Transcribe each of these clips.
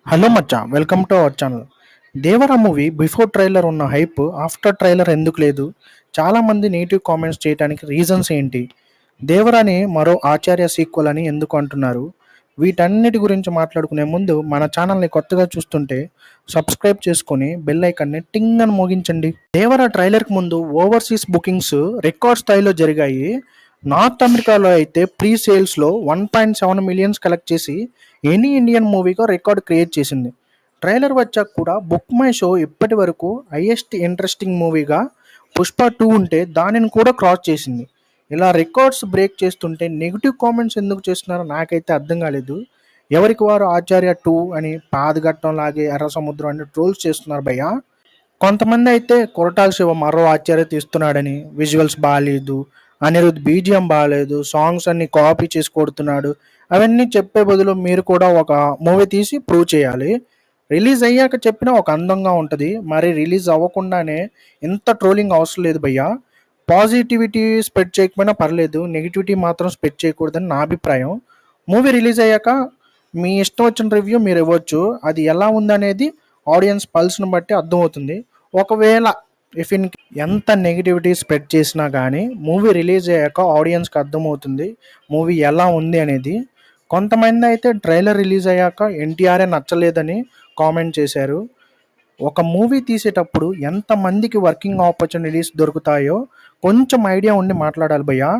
Hello Maccha, welcome to our channel. Devara movie before trailer ఉన్న hype after trailer ఎందుకు లేదు? చాలామంది నెగిటివ్ కామెంట్స్ చేయడానికి రీజన్స్ ఏంటి? దేవరాని మరో ఆచార్య సీక్వెల్ అని ఎందుకు అంటున్నారు? వీటన్నిటి గురించి మాట్లాడుకునే ముందు మన ఛానల్ని కొత్తగా చూస్తుంటే సబ్స్క్రైబ్ చేసుకొని బెల్ ఐకాన్ని టింగ్ అని మోగించండి. దేవరా ట్రైలర్కి ముందు ఓవర్సీస్ బుకింగ్స్ రికార్డ్ స్థాయిలో జరిగాయి. నార్త్ అమెరికాలో అయితే ప్రీ సేల్స్లో 1.7 మిలియన్స్ కలెక్ట్ చేసి ఎనీ ఇండియన్ మూవీగా రికార్డ్ క్రియేట్ చేసింది. ట్రైలర్ వచ్చాక కూడా బుక్ మై షో ఇప్పటి వరకు హైయెస్ట్ ఇంట్రెస్టింగ్ మూవీగా పుష్ప 2 ఉంటే దానిని కూడా క్రాస్ చేసింది. ఇలా రికార్డ్స్ బ్రేక్ చేస్తుంటే నెగిటివ్ కామెంట్స్ ఎందుకు చేస్తున్నారో నాకైతే అర్థం కాలేదు. ఎవరికి వారు ఆచార్య 2 అని పాదఘట్టం లాగే ఎర్ర సముద్రం అని ట్రోల్స్ చేస్తున్నారు భయ్య. కొంతమంది అయితే కొరటాల శివ మరో ఆచార్య తీస్తున్నాడని, విజువల్స్ బాగాలేదు, అనిరుద్ బీజిఎం బాగాలేదు, సాంగ్స్ అన్ని కాపీ చేసి కొడుతున్నాడు, అవన్నీ చెప్పే బదులు మీరు కూడా ఒక మూవీ తీసి ప్రూవ్ చేయాలి. రిలీజ్ అయ్యాక చెప్పినా ఒక అందంగా ఉంటుంది, మరి రిలీజ్ అవ్వకుండానే ఇంత ట్రోలింగ్ అవసరం లేదు భయ్యా. పాజిటివిటీ స్ప్రెడ్ చేయకపోయినా పర్లేదు, నెగిటివిటీ మాత్రం స్ప్రెడ్ చేయకూడదని నా అభిప్రాయం. మూవీ రిలీజ్ అయ్యాక మీ ఇష్టం వచ్చిన రివ్యూ మీరు ఇవ్వచ్చు, అది ఎలా ఉందనేది ఆడియన్స్ పల్స్ను బట్టి అర్థమవుతుంది. ఒకవేళ ఇన్ ఎంత నెగిటివిటీ స్ప్రెడ్ చేసినా కానీ మూవీ రిలీజ్ అయ్యాక ఆడియన్స్కి అర్థమవుతుంది మూవీ ఎలా ఉంది అనేది. కొంతమంది అయితే ట్రైలర్ రిలీజ్ అయ్యాక ఎన్టీఆర్ఏ నచ్చలేదని కామెంట్ చేశారు. ఒక మూవీ తీసేటప్పుడు ఎంతమందికి వర్కింగ్ ఆపర్చునిటీస్ దొరుకుతాయో కొంచెం ఐడియా ఉండి మాట్లాడాలి భయ్యా.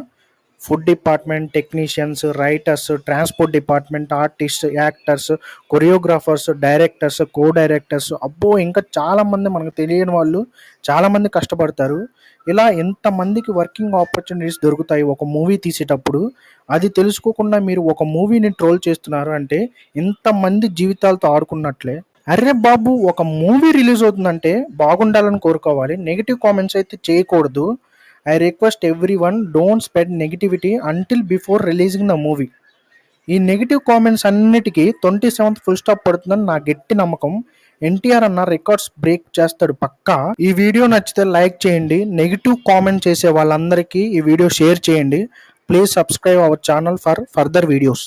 Food department, technicians, writers, transport department, artist, actors, choreographers, directors, co directors, అబ్బో ఇంకా చాలామంది మనకు తెలియని వాళ్ళు చాలామంది కష్టపడతారు. ఇలా ఎంతమందికి వర్కింగ్ ఆపర్చునిటీస్ దొరుకుతాయి ఒక మూవీ తీసేటప్పుడు, అది తెలుసుకోకుండా మీరు ఒక మూవీని ట్రోల్ చేస్తున్నారు అంటే ఇంతమంది జీవితాలతో ఆడుకున్నట్లే. అరే బాబు, ఒక మూవీ రిలీజ్ అవుతుందంటే బాగుండాలని కోరుకోవాలి, నెగిటివ్ కామెంట్స్ అయితే చేయకూడదు. I request every one, don't spread negativity until before releasing the movie. ఈ నెగిటివ్ కామెంట్స్ అన్నిటికీ 27th ఫుల్ స్టాప్ పడుతుందని నా గట్టి నమ్మకం. ఎన్టీఆర్ అన్న రికార్డ్స్ బ్రేక్ చేస్తాడు పక్కా. ఈ వీడియో నచ్చితే లైక్ చేయండి, నెగిటివ్ కామెంట్ చేసే వాళ్ళందరికీ ఈ వీడియో షేర్ చేయండి. Please subscribe our channel for further videos.